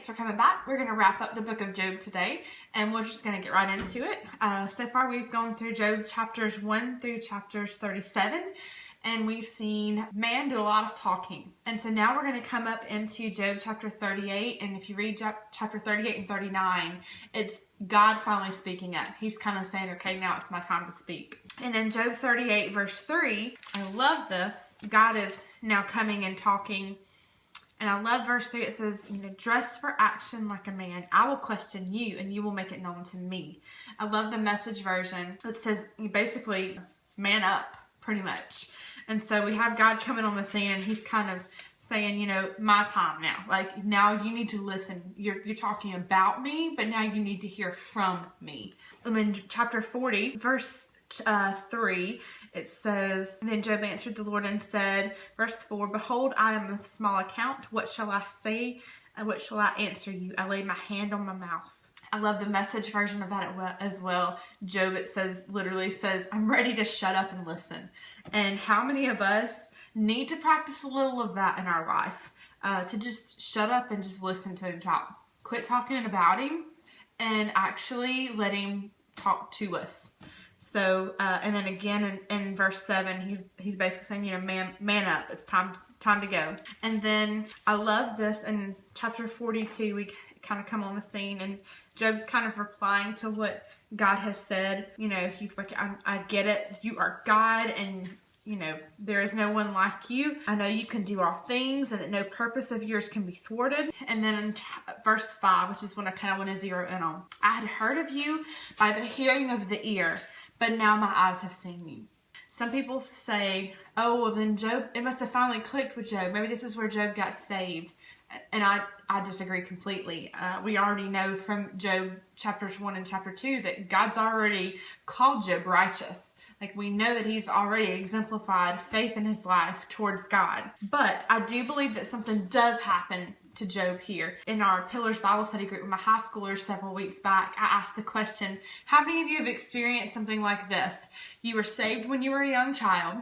thanks for coming back. We're going to wrap up the book of Job today, and we're just going to get right into it. So far, we've gone through Job chapters 1 through chapters 37, and we've seen man do a lot of talking. And so now we're going to come up into Job chapter 38, and if you read chapter 38 and 39, it's God finally speaking up. He's kind of saying, okay, now it's my time to speak. And in Job 38 verse 3, I love this. God is now coming and talking. And I love verse 3. It says, dress for action like a man. I will question you and you will make it known to me. I love the Message version. It says, basically, man up, pretty much. And so we have God coming on the scene, and he's kind of saying, my time now. Like, now you need to listen. You're talking about me, but now you need to hear from me. And in chapter 40, verse 3, it says, then Job answered the Lord and said, verse 4, behold, I am of small account. What shall I say? What shall I answer you? I laid my hand on my mouth. I love the Message version of that as well. Job, it literally says, I'm ready to shut up and listen. And how many of us need to practice a little of that in our life? To just shut up and just listen to him talk. Quit talking about him and actually let him talk to us. So, and then again in verse 7, he's basically saying, man up. It's time to go. And then I love this in chapter 42, we kind of come on the scene, and Job's kind of replying to what God has said. He's like, I get it. You are God, and there is no one like you. I know you can do all things, and that no purpose of yours can be thwarted. And then in verse 5, which is what I kind of want to zero in on. I had heard of you by the hearing of the ear, but now my eyes have seen you. Some people say, oh, well then Job, it must have finally clicked with Job. Maybe this is where Job got saved. And I disagree completely. We already know from Job chapters 1 and chapter 2 that God's already called Job righteous. Like, we know that he's already exemplified faith in his life towards God. But I do believe that something does happen to Job here. In our Pillars Bible study group with my high schoolers several weeks back, I asked the question, how many of you have experienced something like this? You were saved when you were a young child,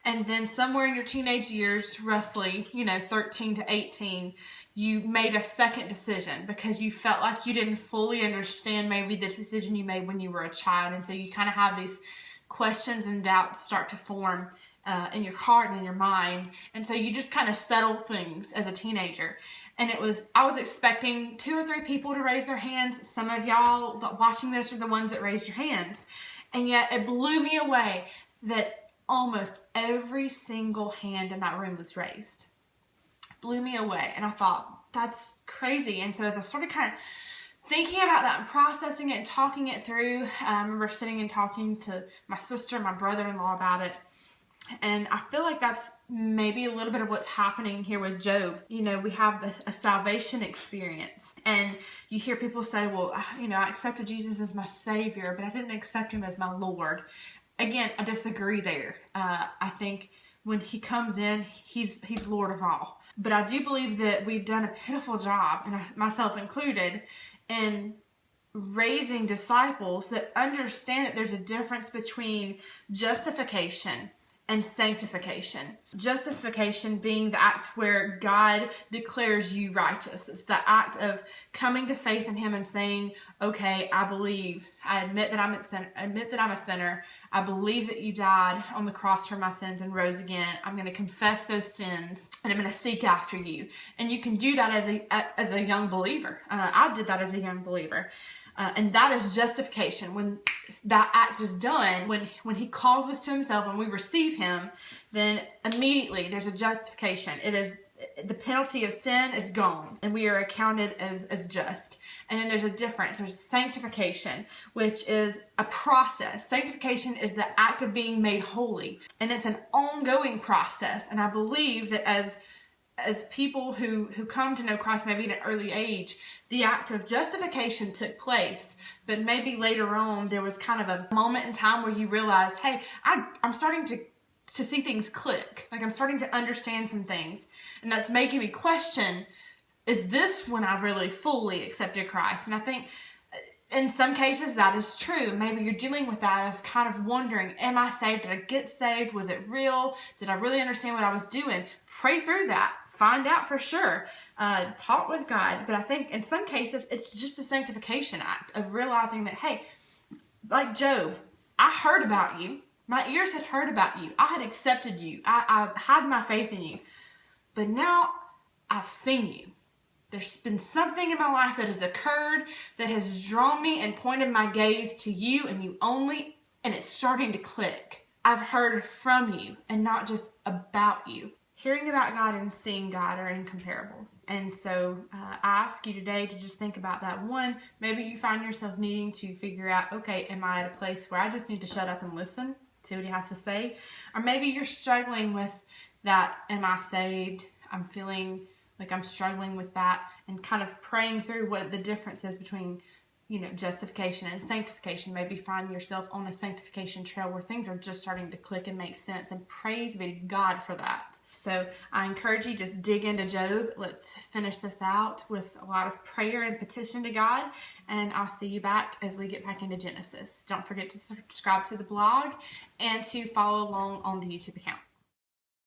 and then somewhere in your teenage years, roughly, 13 to 18, you made a second decision because you felt like you didn't fully understand maybe the decision you made when you were a child. And so you kind of have these questions and doubts start to form in your heart and in your mind. And so you just kind of settle things as a teenager. And I was expecting 2 or 3 people to raise their hands. Some of y'all watching this are the ones that raised your hands. And yet it blew me away that almost every single hand in that room was raised. Blew me away. And I thought, that's crazy. And so as I started kind of thinking about that and processing it and talking it through, I remember sitting and talking to my sister, my brother-in-law about it. And I feel like that's maybe a little bit of what's happening here with Job. We have a salvation experience. And you hear people say, well, I accepted Jesus as my Savior, but I didn't accept him as my Lord. Again, I disagree there. I think when he comes in, he's Lord of all. But I do believe that we've done a pitiful job, and myself included, in raising disciples that understand that there's a difference between justification and sanctification. Justification being the act where God declares you righteous. It's the act of coming to faith in him and saying, okay, I believe. I admit that I'm a sinner. I believe that you died on the cross for my sins and rose again. I'm going to confess those sins, and I'm going to seek after you. And you can do that as a young believer. I did that as a young believer. And that is justification. When that act is done, when he calls us to himself and we receive him, then immediately there's a justification. It is the penalty of sin is gone, and we are accounted as just. And then there's a difference. There's sanctification, which is a process. Sanctification is the act of being made holy, and it's an ongoing process. And I believe that as people who come to know Christ maybe at an early age, the act of justification took place, but maybe later on there was kind of a moment in time where you realized, hey, I'm starting to see things click. Like, I'm starting to understand some things, and that's making me question, is this when I really fully accepted Christ? And I think in some cases that is true. Maybe you're dealing with that of kind of wondering, am I saved? Did I get saved? Was it real? Did I really understand what I was doing? Pray through that. find out for sure. Talk with God. But I think in some cases, it's just a sanctification act of realizing that, hey, like Job, I heard about you. My ears had heard about you. I had accepted you. I had my faith in you. But now I've seen you. There's been something in my life that has occurred that has drawn me and pointed my gaze to you and you only, and it's starting to click. I've heard from you and not just about you. Hearing about God and seeing God are incomparable. And so I ask you today to just think about that. One, maybe you find yourself needing to figure out, okay, am I at a place where I just need to shut up and listen, see what he has to say? Or maybe you're struggling with that, am I saved? I'm feeling like I'm struggling with that, and kind of praying through what the difference is between, justification and sanctification. Maybe find yourself on a sanctification trail where things are just starting to click and make sense, and praise be to God for that. So I encourage you, just dig into Job. Let's finish this out with a lot of prayer and petition to God, and I'll see you back as we get back into Genesis. Don't forget to subscribe to the blog and to follow along on the YouTube account.